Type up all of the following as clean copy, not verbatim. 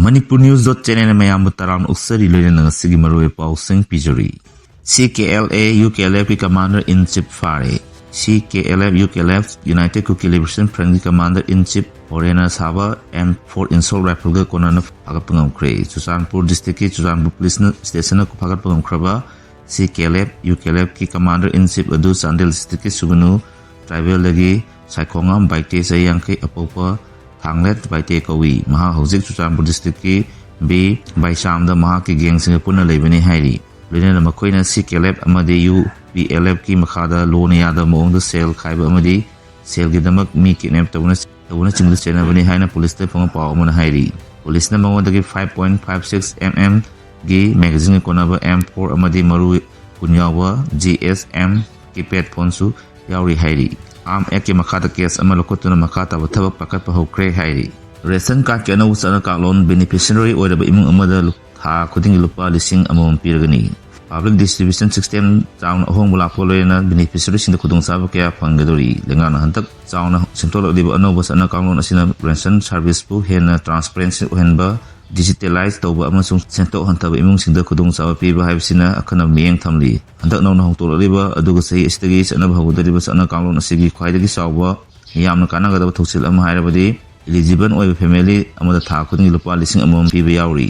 Manipur News channel mayam taram uksari loyana sigi maroi pausing pijori. CKLA UKLF ki Commander in Chief Fare. CKLF UKLF United Kuki Liberation Front Commander in Chief Orena Saba M4 Insol Rifle ga konana pagapangam kre. Susanpur District ki Susanpur Police Station ko pagapangam kraba. CKLF UKLF ki Commander in Chief adu Sandel District ki Sugunu Tribal lagi Saikongam Baite sayang ke apopa Thanglet Baite Kawi Maha Hosik Susanpur District ki B Baisam da Maha ki gang singa puna lebani hairi. Lena makoina CKLF amadi UPLF ki makhada lone yada moong da sale khaiba amadi sale ki damak mi kidnap tabuna Chingda chena bani haina police te phanga paw amana hairi. Police na mango dagi 5.56 mm gi magazine konaba M4 amadi maru kunyawa GSM ki pet phone su yauri hairi. Arm ek ki makhada case ama lokotuna makhata ba thabak pakat pa hokre hairi. Ration card ki ana usana ka loan beneficiary oiraba imung amada ha khudinggi lupa lising amom pirgani. Public distribution system town ahong mula poloyana beneficiary sinda khudung saba kaya panggadori lengana hantak town sentol diba ano bas ana kaungon asina ration service pu hena transparency henba digitalize tawba amasung sento hantaba imung sinda khudung saba piba haibsina akana mieng thamli hantak naw na hongtol diba aduga sei istagi sana bhagudari bas ana kaungon asigi khwaidagi sawba yamna kanagada thoksil ama hairabadi eligible oiba family amada tha khudinggi lupa lising amom piba yauri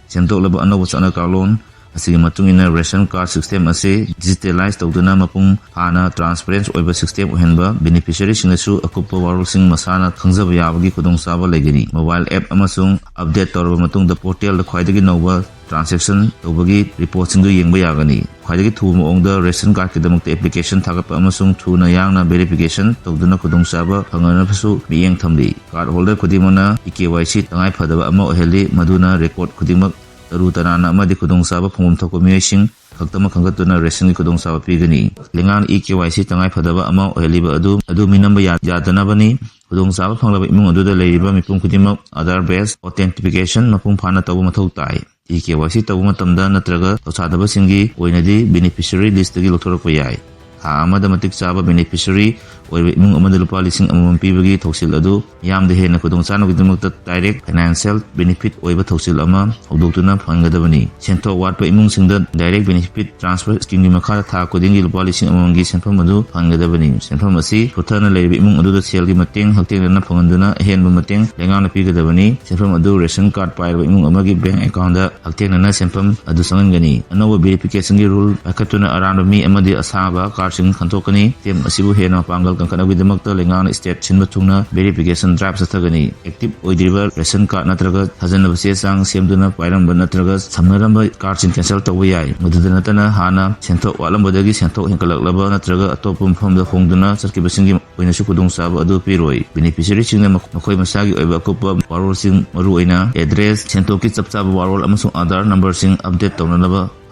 sento laba ano bas ana kaungon asigi matungina ration card system ase digitalize tawduna mapung phana transparent oiba system ohenba beneficiary singasu akupa warul sing masana khangjaba yabagi khudong saba legani mobile app amasung update torba matung da portal da khwaidagi nova transaction tawbagi report sing du yengba yagani khwaidagi thu moong da ration card ki damak application thagapa amasung thuna yangna verification tawduna khudong saba phangana phasu miyeng thamli card holder khudimana KYC tangai phadaba ama oheli maduna record khudimak taru tanana amadi khudong saba phongum thoko miyasing khaktama khangatuna ration ki khudong saba pigani lengan KYC tangai phadaba ama oheliba adu minamba yadana bani khudong saba phanglaba imung adu da leiba mipum khudimak Aadhaar based authentication mapung phana tabu mathau tai KYC tabu matamda natraga tosadaba singi oinadi beneficiary list gi lokthorako yai ha amada matik saba beneficiary oiba imung amada lupa lising amam pibagi thoksil adu yamde hena khudong chana gidamakta direct financial benefit oiba thoksil ama haudoktuna phangadabani sento watpa imung singda direct benefit transfer scheme gi makha tha khudinggi lupa lising amam gi senpham adu phangadabani senpham asi puthana leiba imung adu da sel gi mateng haktengna phanganduna henba mateng lengana pigadabani senpham adu ration card pairba imung amagi bank account da haktengna senpham adu sangangani anoba verification gi rule akatuna around mi amadi asaba card sing khantokani tem asibu hena pangal kangkana widamakta lengana state chinba thungna verification drive sathagani active oidriba ration card natraga thajana base sang semduna pairamba natraga samnaramba card sin cancel tawba yai mududana tana hana sento walambadagi sento henkalaklaba natraga atopum famda hongduna sarkibasingi oina su khudong saba adu piroi beneficiary singna makoi masagi oiba kopa warol sing maru oina address sento ki chapchaba warol amasung Aadhaar number sing update tawna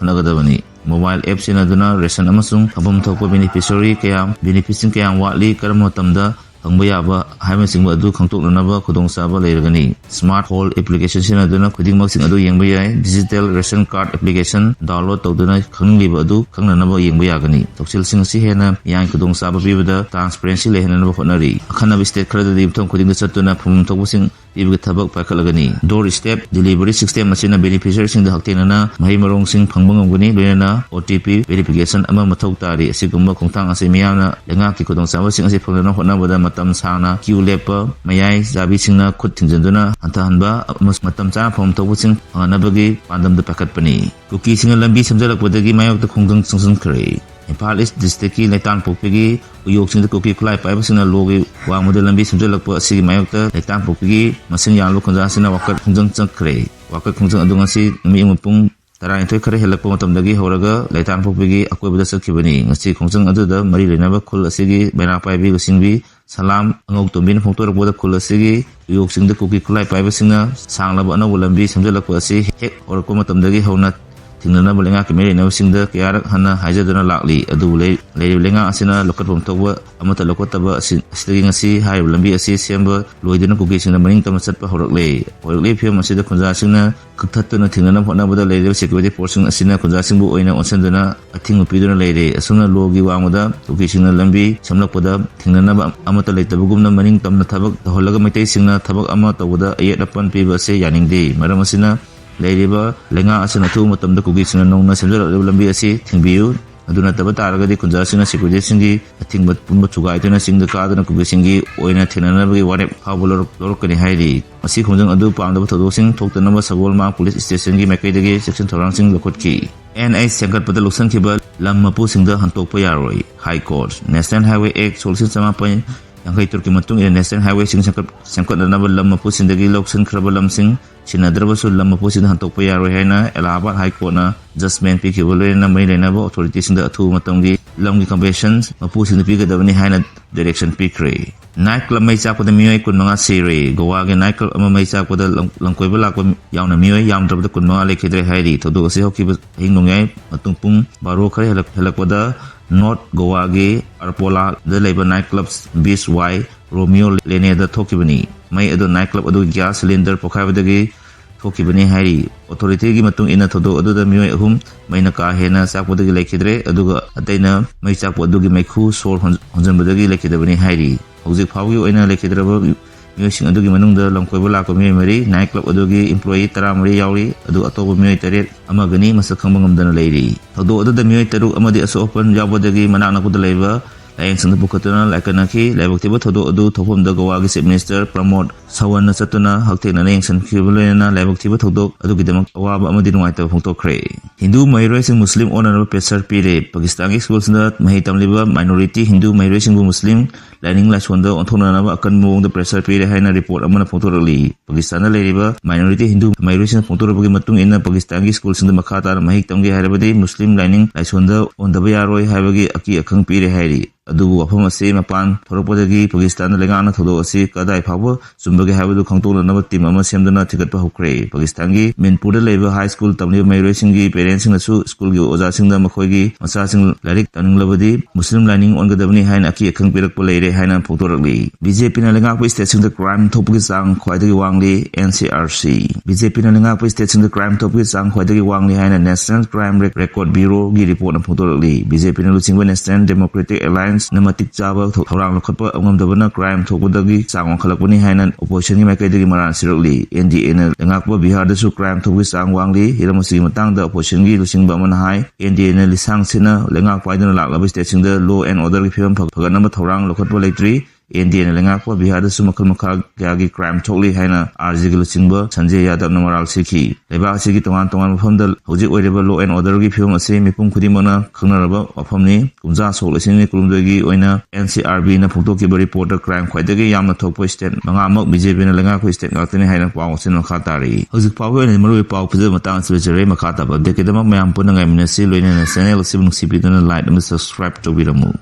hanagadabani mobile app sinaduna ration amasung abum thokpa beneficiary kaya beneficing kaya watli karamo tamda hangba yaba haima singba adu khangtoknaba khudong saba leiragani smart hole application sinaduna khudingmak sing adu yengba yai digital ration card application download tawduna khangliba adu khangnanaba yengba yagani toksil sing si hena yang khudong saba pibada transparency lehenanaba hotnari akhana state khara di thong khuding chatuna phum thokbusing ibga thabak pakhalagani door step delivery system asina beneficiary sing da haktenana mahi marong sing phangbangam loyana OTP verification ama mathau tari asigumba khongthang ase miyana lenga ki khudong saba sing ase phangna hotnabada matam sangna queue lepa mayai zabi singna khut thinjanduna antahanba matam cha phom thobusing phanganabagi pandam da pakatpani kuki singa lambi samjalakpadagi mayok ta khongdang sangsan khare Impal East District ki Laitang Pokpigi uyok sing kuki kulai pai basina logi wang model lambi samjalakpa asigi mayokta Laitang Pokpigi masing yanglo khonja sina wakat khongjang chakre wakat khongjang adunga si mi mupung tara intoi khare helakpa matamdagi horaga Laitang Pokpigi akoibada sakhibani ngasi khongjang aduda mari lenaba khul asigi baina pai bi singbi salam angok tombin phongtorboda khul asigi uyok sing kuki kulai pai basina sanglaba anaw lambi samjalakpa asi hek orko matamdagi hona ꯊꯤꯡꯅꯅꯕ ꯂꯩꯉꯥꯛꯀꯤ ꯃꯔꯤ ꯂꯩꯅꯕꯁꯤꯡꯗ ꯀꯌꯥꯔꯛ ꯍꯟꯅ ꯍꯥꯏꯖꯗꯨꯅ ꯂꯥꯛꯂꯤ ꯑꯗꯨꯕꯨ ꯂꯩꯔꯤꯕ ꯂꯩꯉꯥꯛ ꯑꯁꯤꯅ ꯂꯧꯈꯠꯐꯝ ꯊꯣꯛꯄ ꯑꯃꯠꯇ ꯂꯧꯈꯠꯇꯕ ꯑꯁꯤꯗꯒꯤ ꯉꯁꯤ ꯍꯥꯏꯔꯤꯕ ꯂꯝꯕꯤ ꯑꯁꯤ ꯁꯦꯝꯕ ꯂꯣꯏꯗꯨꯅ ꯀꯨꯀꯤꯁꯤꯡꯅ ꯃꯅꯤꯡ ꯇꯝꯅ ꯆꯠꯄ ꯍꯧꯔꯛꯂꯤꯕ ꯐꯤꯚꯝ ꯑꯁꯤꯗ ꯈꯨꯟꯖꯥꯁꯤꯡꯅ ꯀꯛꯊꯠꯇꯨꯅ ꯊꯤꯡꯅꯅꯕ ꯍꯣꯠꯅꯕꯗ ꯂꯩꯔꯤꯕ ꯁꯦꯀ꯭ꯌꯨꯔꯤꯇꯤ ꯐꯣꯔꯁꯁꯤꯡ ꯑꯁꯤꯅ ꯈꯨꯟꯖꯥꯁꯤꯡꯕꯨ ꯑꯣꯏꯅ ꯑꯣꯟꯁꯤꯟꯗꯨꯅ ꯑꯊꯤꯡꯕ ꯄꯤꯗꯨꯅ ꯂꯩꯔꯦ ꯑꯁꯨꯝꯅ ꯂꯣꯒꯤ ꯋꯥꯡꯃꯗ ꯀꯨꯀꯤꯁꯤꯡꯅ ꯂꯝꯕꯤ ꯁꯦꯝꯂꯛꯄꯗ ꯊꯤꯡꯅꯅꯕ ꯑꯃꯠꯇ ꯂꯩꯇꯕꯒꯨꯝꯅ ꯃꯅꯤꯡ ꯇꯝꯅ ꯊꯕꯛ ꯇꯧꯍꯜꯂꯒ ꯃꯩꯇꯩꯁꯤꯡꯅ ꯊꯕꯛ ꯑꯃ ꯇꯧꯕꯗ ꯑꯌꯦꯠ ꯑꯄꯟ ꯄꯤꯕ ꯑꯁꯤ ꯌꯥꯅꯤꯡꯗꯦ ꯃꯔꯝ ꯑꯁꯤꯅ ꯂꯩꯔꯤꯕ ꯂꯩꯉꯥꯛ ꯑꯁꯤꯅ ꯑꯊꯨꯕ ꯃꯇꯝꯗ ꯀꯨꯀꯤꯁꯤꯡꯅ ꯅꯧꯅ ꯁꯦꯝꯖꯤꯜꯂꯛꯂꯤꯕ ꯂꯝꯕꯤ ꯑꯁꯤ ꯊꯤꯡꯕꯤꯌꯨ ꯑꯗꯨ ꯅꯠꯇꯕ ꯇꯥꯔꯒꯗꯤ ꯈꯨꯟꯖꯥꯁꯤꯡꯅ ꯁꯦꯀ꯭ꯌꯨꯔꯤꯇꯤꯁꯤꯡꯒꯤ ꯑꯊꯤꯡꯕ ꯄꯨꯝꯕ ꯊꯨꯒꯥꯏꯗꯨꯅ ꯆꯤꯡꯗ ꯀꯥꯗꯨꯅ ꯀꯨꯀꯤꯁꯤꯡꯒꯤ ꯑꯣꯏꯅ ꯊꯦꯡꯅꯅꯕꯒꯤ ꯋꯥꯔꯦꯞ ꯐꯥꯎꯕ ꯂꯧꯔꯛꯀꯅꯤ ꯍꯥꯏꯔꯤ ꯃꯁꯤ ꯈꯣꯡꯖꯪ ꯑꯗꯨ ꯄꯥꯝꯗꯕ ꯊꯧꯗꯣꯛꯁꯤꯡ ꯊꯣꯛꯇꯅꯕ ꯁꯒꯣꯜꯃꯥꯡ ꯄꯨꯂꯤꯁ ꯁ꯭ꯇꯦꯁꯟꯒꯤ ꯃꯥꯏꯀꯩꯗꯒꯤ ꯆꯦꯛꯁꯤꯟ ꯊꯧꯔꯥꯡꯁꯤꯡ ꯂꯧꯈꯠꯈꯤ NH ꯁꯦꯝꯒꯠꯄꯗ ꯂꯧꯁꯤꯟꯈꯤꯕ ꯂꯝ ꯃꯄꯨꯁꯤꯡꯗ ꯍꯟꯇꯣꯛꯄ ꯌꯥꯔꯣꯏ ꯍꯥꯏ ꯀꯣꯔꯠ ꯅꯦꯁꯅꯦꯜ ꯍꯥꯏꯋꯦ ꯑꯦꯛ 1953ꯒꯤ ꯃꯇꯨꯡ ꯏꯟꯅ ꯅꯦꯁꯅꯦꯜ ꯍꯥꯏꯋꯦꯁꯤꯡ ꯁꯦꯝꯒꯠꯅꯅꯕ ꯂꯝ ꯃꯄꯨꯁꯤꯡꯗꯒꯤ ꯂꯧꯁꯤꯟꯈ꯭ꯔꯕ ꯂꯝꯁꯤꯡ ꯁꯤꯟꯅꯗ꯭ꯔꯕꯁꯨ ꯂꯝ ꯃꯄꯨꯁꯤꯡꯗ ꯍꯟꯇꯣꯛꯄ ꯌꯥꯔꯣꯏ ꯍꯥꯏꯅ ꯑꯦꯂꯥꯍꯥꯕꯥꯗ ꯍꯥꯏ ꯀꯣꯔꯠꯅ ꯖꯁꯃꯦꯟ ꯄꯤꯈꯤꯕ ꯂꯣꯏꯅꯅ ꯃꯔꯤ ꯂꯩꯅꯕ ꯑꯣꯊꯣꯔꯤꯇꯤꯁꯤꯡꯗ ꯑꯊꯨꯕ ꯃꯇꯝꯒꯤ ꯂꯝꯒꯤ ꯀꯝꯄꯦꯟꯁꯦꯁꯟ ꯃꯄꯨꯁꯤꯡꯗ ꯄꯤꯒꯗꯕꯅꯤ ꯍꯥꯏꯅ ꯗꯥꯏꯔꯦꯛꯁꯟ ꯄꯤꯈ꯭ꯔꯦ ꯅꯥꯏꯠ ꯀ꯭ꯂꯕ ꯃꯩ ꯆꯥꯛꯄꯗ ꯃꯤꯑꯣꯏ 15 ꯁꯤꯔꯦ ꯒꯣꯋꯥꯒꯤ ꯅꯥꯏꯠ ꯀ꯭ꯂꯕ ꯑꯃ ꯃꯩ ꯆꯥꯛꯄꯗ ꯂꯝꯀꯣꯏꯕ ꯂꯥꯛꯄ ꯌꯥꯎꯅ ꯃꯤꯑꯣꯏ ꯌꯥꯝꯗ꯭ꯔꯕꯗ 15 ꯂꯩꯈꯤꯗ꯭ꯔꯦ ꯍꯥꯏꯔꯤ ꯊꯧꯗꯣꯛ ꯑꯁꯤ ꯍꯧꯈꯤꯕ ꯑꯍꯤꯡ ꯅꯣꯡꯌꯥꯏ ꯃꯇꯨꯡ ꯄꯨꯡ 12 ꯈꯔ ꯍꯦꯜꯂꯛꯄꯗ ꯅꯣꯔꯠ ꯒꯣꯋꯥꯒꯤ ꯑꯔꯄꯣꯂꯥꯗ ꯂꯩꯕ ꯅꯥꯏꯠ ꯀ꯭ꯂꯕ ꯕꯤꯆ ꯋꯥꯏ ꯔꯣꯃꯤꯌꯣ ꯂꯦꯅꯦꯗ ꯊꯣꯛꯈꯤꯕꯅꯤ ꯃꯩ ꯑꯗꯨ ꯅꯥꯏꯠ ꯀ꯭ꯂꯕ ꯑꯗꯨꯒꯤ ꯒ꯭ꯌꯥꯁ ꯁꯤꯂꯤꯟꯗꯔ ꯄꯣꯈꯥꯏꯕꯗꯒꯤ ꯊꯣꯛꯈꯤꯕꯅꯤ ꯍꯥꯏꯔꯤ ꯑꯣꯊꯣꯔꯤꯇꯤꯒꯤ ꯃꯇꯨꯡ ꯏꯟꯅ ꯊꯧꯗꯣꯛ ꯑꯗꯨꯗ ꯃꯤꯑꯣꯏ 3 ꯃꯩꯅ ꯀꯥ ꯍꯦꯟꯅ ꯆꯥꯛꯄꯗꯒꯤ ꯂꯩꯈꯤꯗ꯭ꯔꯦ ꯑꯗꯨꯒ ꯑꯇꯩꯅ ꯃꯩ ꯆꯥꯛꯄ ꯑꯗꯨꯒꯤ ꯃꯩꯈꯨ ꯁꯣꯔ ꯍꯣꯟꯖꯟꯕꯗꯒꯤ ꯂꯩꯈꯤꯗꯕꯅꯤ ꯍꯥꯏꯔꯤ ꯍꯧꯖꯤꯛ ꯐꯥꯎꯕꯒꯤ ꯑꯣꯏꯅ ꯂꯩꯈꯤꯗ꯭ꯔꯕ ꯃꯤꯑꯣꯏꯁꯤꯡ ꯑꯗꯨꯒꯤ ꯃꯅꯨꯡꯗ ꯂꯝꯀꯣꯏꯕ ꯂꯥꯛꯄ ꯃꯤꯑꯣꯏ 4 ꯅꯥꯏꯠ ꯀ꯭ꯂꯕ ꯑꯗꯨꯒꯤ ꯏꯝꯄ꯭ꯂꯣꯌꯤ 14 ꯌꯥꯎꯔꯤ ꯑꯗꯨ ꯑꯇꯣꯞꯄ ꯃꯤꯑꯣꯏ 9 ꯑꯃꯒꯅꯤ ꯃꯁꯛ ꯈꯪꯕ ꯉꯝꯗꯅ ꯂꯩꯔꯤ ꯊꯧꯗꯣꯛ ꯑꯗꯨꯗ ꯃꯤꯑꯣꯏ 6 ꯑꯃꯗꯤ ꯑꯁꯣꯛ ꯑꯄꯟ ꯌꯥꯎꯕꯗꯒꯤ ꯃꯅꯥꯛ ꯅꯛꯄꯗ ꯂꯩꯕ ꯂꯥꯏꯌꯦꯡꯁꯪꯗ ꯄꯨꯈꯠꯇꯨꯅ ꯂꯥꯏꯀꯠꯅꯈꯤ ꯂꯥꯏꯕꯛ ꯊꯤꯕ ꯊꯧꯗꯣꯛ ꯑꯗꯨ ꯊꯣꯛꯐꯝꯗ ꯒꯣꯋꯥꯒꯤ ꯆꯤꯐ ꯃꯤꯅꯤꯁꯇꯔ ꯄ꯭ꯔꯃꯣꯗ ꯁꯥꯋꯟꯅ ꯆꯠꯇꯨꯅ ꯍꯛꯊꯦꯡꯅꯅ ꯌꯦꯡꯁꯤꯟꯈꯤꯕ ꯂꯣꯏꯅꯅ ꯂꯥꯏꯕꯛ ꯊꯤꯕ ꯊꯧꯗꯣꯛ ꯑꯗꯨꯒꯤꯗꯃꯛ ꯑꯋꯥꯕ ꯑꯃꯗꯤ ꯅꯨꯡꯉꯥꯏꯇꯕ ꯐꯣꯡꯗꯣꯛꯈ꯭ꯔꯦ ꯍꯤꯟꯗꯨ ꯃꯍꯩꯔꯣꯏꯁꯤꯡ ꯃꯨꯁꯂꯤꯝ ꯑꯣꯟꯅꯅꯕ ꯄ꯭ꯔꯦꯁꯔ ꯄꯤꯔꯦ ꯄꯥꯀꯤꯁꯇꯥꯟꯒꯤ ꯁ꯭ꯀꯨꯜꯁꯤꯡꯗ ꯃꯍꯩ ꯇꯝꯂꯤꯕ ꯃꯥꯏꯅꯣꯔꯤꯇꯤ ꯍꯤꯟꯗꯨ ꯃꯍꯩꯔꯣꯏꯁꯤꯡꯕꯨ ꯃꯨꯁꯂꯤꯝ ꯂꯥꯏꯅꯤꯡ ꯂꯥꯏꯁꯣꯟꯗ ꯑꯣꯟꯊꯣꯛꯅꯅꯕ ꯑꯀꯟꯕ ꯃꯑꯣꯡꯗ ꯄ꯭ꯔꯦꯁꯔ ꯄꯤꯔꯦ ꯍꯥꯏꯅ ꯔꯤꯄꯣꯔꯠ ꯑꯃꯅ ꯐꯣꯡꯗꯣꯔꯛꯂꯤ ꯄꯥꯀꯤꯁꯇꯥꯟꯗ ꯂꯩꯔꯤꯕ ꯃꯥꯏꯅꯣꯔꯤꯇꯤ ꯍꯤꯟꯗꯨ ꯃꯍꯩꯔꯣꯏꯁꯤꯡꯅ ꯐꯣꯡꯗꯣꯔꯛꯄꯒꯤ ꯃꯇꯨꯡ ꯏꯟꯅ ꯄꯥꯀꯤꯁꯇꯥꯟꯒꯤ ꯁ꯭ꯀꯨꯜꯁꯤꯡꯗ ꯃꯈꯥ ꯇꯥꯅ ꯃꯍꯩ ꯇꯝꯒꯦ ꯍꯥꯏꯔꯕꯗꯤ ꯃꯨꯁꯂꯤꯝ ꯂꯥꯏꯅꯤꯡ ꯂꯥꯏꯁꯣꯟꯗ ꯑꯣꯟꯗꯕ ꯌꯥꯔꯣꯏ ꯍꯥꯏꯕꯒꯤ ꯑꯀꯤ ꯑꯈꯪ ꯄꯤꯔꯦ ꯍꯥꯏꯔꯤ ꯑꯗꯨꯕꯨ ꯋꯥꯐꯝ ꯑꯁꯤ ꯃꯄꯥꯟ ꯊꯣꯔꯛꯄꯗꯒꯤ ꯄꯥꯀꯤꯁꯇꯥꯟꯗ ꯂꯩꯉꯥꯛꯅ ꯊꯧꯗꯣꯛ ꯑꯁꯤ ꯀꯗꯥꯏ ꯐꯥꯎꯕ ꯆꯨꯝꯕꯒꯦ ꯍꯥꯏꯕꯗꯨ ꯈꯪꯗꯣꯛꯅꯅꯕ ꯇꯤꯝ ꯑꯃ ꯁꯦꯝꯗꯨꯅ ꯊꯤꯒꯠꯄ ꯍꯧꯈ꯭ꯔꯦ ꯄꯥꯀꯤꯁꯇꯥꯟꯒꯤ ꯃꯤꯟꯄꯨꯔꯗ ꯂꯩꯕ ꯍꯥꯏ ꯁ꯭ꯀꯨꯜ ꯇꯝꯂꯤꯕ ꯃꯍꯩꯔꯣꯏꯁꯤꯡꯒꯤ ꯄꯦꯔꯦꯟꯁꯁꯤꯡꯅꯁꯨ ꯁ꯭ꯀꯨꯜꯒꯤ ꯑꯣꯖꯥꯁꯤꯡꯗ ꯃꯈꯣꯏꯒꯤ ꯃꯆꯥꯁꯤꯡ ꯂꯥꯏꯔꯤꯛ ꯇꯝꯅꯤꯡꯂꯕꯗꯤ ꯃꯨꯁꯂꯤꯝ ꯂꯥꯏꯅꯤꯡ ꯑꯣꯟꯒꯗꯕꯅꯤ ꯍꯥꯏꯅ ꯑꯀꯤ ꯑꯈꯪ ꯄꯤꯔꯛꯄ ꯂꯩꯔꯦ ꯍꯥꯏꯅ ꯐꯣꯡꯗꯣꯔꯛꯂꯤ BJPꯅ ꯂꯩꯉꯥꯛꯄ ꯁ꯭ꯇꯦꯠꯁꯤꯡꯗ ꯀ꯭ꯔꯥꯏꯝ ꯊꯣꯛꯄꯒꯤ ꯆꯥꯡ ꯈ꯭ꯋꯥꯏꯗꯒꯤ ꯋꯥꯡꯂꯤ NCRC BJPꯅ ꯂꯩꯉꯥꯛꯄ ꯁ꯭ꯇꯦꯠꯁꯤꯡꯗ ꯀ꯭ꯔꯥꯏꯝ ꯊꯣꯛꯄꯒꯤ ꯆꯥꯡ ꯈ꯭ꯋꯥꯏꯗꯒꯤ ꯋꯥꯡꯂꯤ ꯍꯥꯏꯅ ꯅꯦꯁꯅꯦꯜ ꯀ꯭ꯔꯥꯏꯝ ꯔꯦꯀꯣꯔꯗ ꯕ꯭ꯌꯨꯔꯣꯒꯤ ꯔꯤꯄꯣꯔꯠꯅ ꯐꯣꯡꯗꯣꯔꯛꯂꯤ BJPꯅ ꯂꯨꯆꯤꯡꯕ ꯅꯦꯁꯅꯦꯜ ꯗꯦꯃꯣꯀ꯭ꯔꯦꯇꯤꯛ ꯑꯦꯂꯥꯏꯟꯁꯅ ꯃꯇꯤꯛ ꯆꯥꯕ ꯊꯧꯔꯥꯡ ꯂꯧꯈꯠꯄ ꯉꯝꯗꯕꯅ ꯀ꯭ꯔꯥꯏꯝ ꯊꯣꯛꯄꯗꯒꯤ ꯆꯥꯡ ꯋꯥꯡꯈꯠꯂꯛꯄꯅꯤ ꯍꯥꯏꯅ ꯑꯣꯄꯣꯖꯤꯁꯟꯒꯤ ꯃꯥꯏꯀꯩꯗꯒꯤ ꯃꯔꯥꯜ ꯁꯤꯔꯛꯂꯤ NDAꯅ ꯂꯩꯉꯥꯛꯄ ꯕꯤꯍꯥꯔꯗꯁꯨ ꯀ꯭ꯔꯥꯏꯝ ꯊꯣꯛꯄꯒꯤ ꯆꯥꯡ ꯋꯥꯡꯂꯤ ꯍꯤꯔꯝ ꯑꯁꯤꯒꯤ ꯃꯇꯥꯡꯗ ꯑꯣꯄꯣꯖꯤꯁꯟꯒꯤ ꯂꯨꯆꯤꯡꯕ ꯑꯃꯅ ꯍꯥꯏ NDAꯅ ꯂꯤꯁꯥꯡ ꯁꯤꯠꯅ ꯂꯩꯉꯥꯛ ꯄꯥꯏꯗꯨꯅ ꯂꯥꯛꯂꯕ ꯁ꯭ꯇꯦꯠꯁꯤꯡꯗ ꯂꯣ ꯑꯦꯟ ꯑꯣꯔꯗꯔꯒꯤ ꯐꯤꯚꯝ ꯐꯒꯠꯅꯕ ꯊꯧꯔꯥꯡ ꯂꯧꯈꯠꯄ ꯂꯩꯇ꯭ꯔꯤ NDAꯅ ꯂꯩꯉꯥꯛꯄ ꯕꯤꯍꯥꯔꯗꯁꯨ ꯃꯈꯜ ꯃꯈꯥ ꯀꯌꯥꯒꯤ ꯀ꯭ꯔꯥꯏꯝ ꯊꯣꯛꯂꯤ ꯍꯥꯏꯅ RJꯒꯤ ꯂꯨꯆꯤꯡꯕ ꯁꯟꯖय ꯌꯥꯗꯕꯅ ꯃꯔꯥꯜ ꯁꯤꯈꯤ ꯂꯩꯕꯥꯛ ꯑꯁꯤꯒꯤ ꯇꯣꯉꯥꯟ ꯇꯣꯉꯥꯟꯕ ꯃꯐꯝꯗ ꯍꯧꯖꯤꯛ ꯑꯣꯏꯔꯤꯕ ꯂꯣ ꯑꯦꯟ ꯑꯣꯔꯗꯔꯒꯤ ꯐꯤꯚꯝ ꯑꯁꯤ ꯃꯤꯄꯨꯝ ꯈꯨꯗꯤꯡꯃꯛꯅ ꯈꯪꯅꯔꯕ ꯋꯥꯐꯝꯅꯤ ꯀꯨꯝꯖꯥ ꯁꯣꯛ 2019ꯒꯤ ꯑꯣꯏꯅ NCRBꯅ ꯐꯣꯡꯗꯣꯛꯈꯤꯕ ꯔꯤꯄꯣꯔꯠꯇ ꯀ꯭ꯔꯥꯏꯝ ꯈ꯭ꯋꯥꯏꯗꯒꯤ ꯌꯥꯝꯅ ꯊꯣꯛꯄ ꯁ꯭ꯇꯦꯠ 5ꯃꯛ BJPꯅ ꯂꯩꯉꯥꯛꯄ ꯁ꯭ꯇꯦꯠ ꯉꯥꯛꯇꯅꯤ ꯍꯥꯏꯅ ꯄꯥꯎ ꯑꯁꯤꯅ ꯃꯈꯥ ꯇꯥꯔꯤ ꯍꯧꯖꯤꯛ ꯐꯥꯎꯕꯒꯤ ꯑꯣꯏꯅꯗꯤ ꯃꯔꯨꯑꯣꯏꯕ ꯄꯥꯎ ꯐꯖꯕ ꯃꯇꯥꯡ ꯑꯁꯤ ꯂꯣꯏꯖꯔꯦ ꯃꯈꯥ ꯇꯥꯕ ꯑꯞꯗꯦꯠꯀꯤꯗꯃꯛ ꯃꯌꯥꯝ ꯄꯨꯟꯅ ꯉꯥꯏꯃꯤꯟꯅꯁꯤ ꯂꯣꯏꯅꯅ ꯆꯦꯅꯦꯜ ꯑꯁꯤꯕꯨ ꯅꯨꯡꯁꯤꯕꯤꯗꯨꯅ ꯂꯥꯏꯛ ꯑꯃꯁꯨꯡ ꯁꯕꯁꯀ꯭ꯔꯥꯏꯕ ꯇꯧꯕꯤꯔꯝꯃꯨ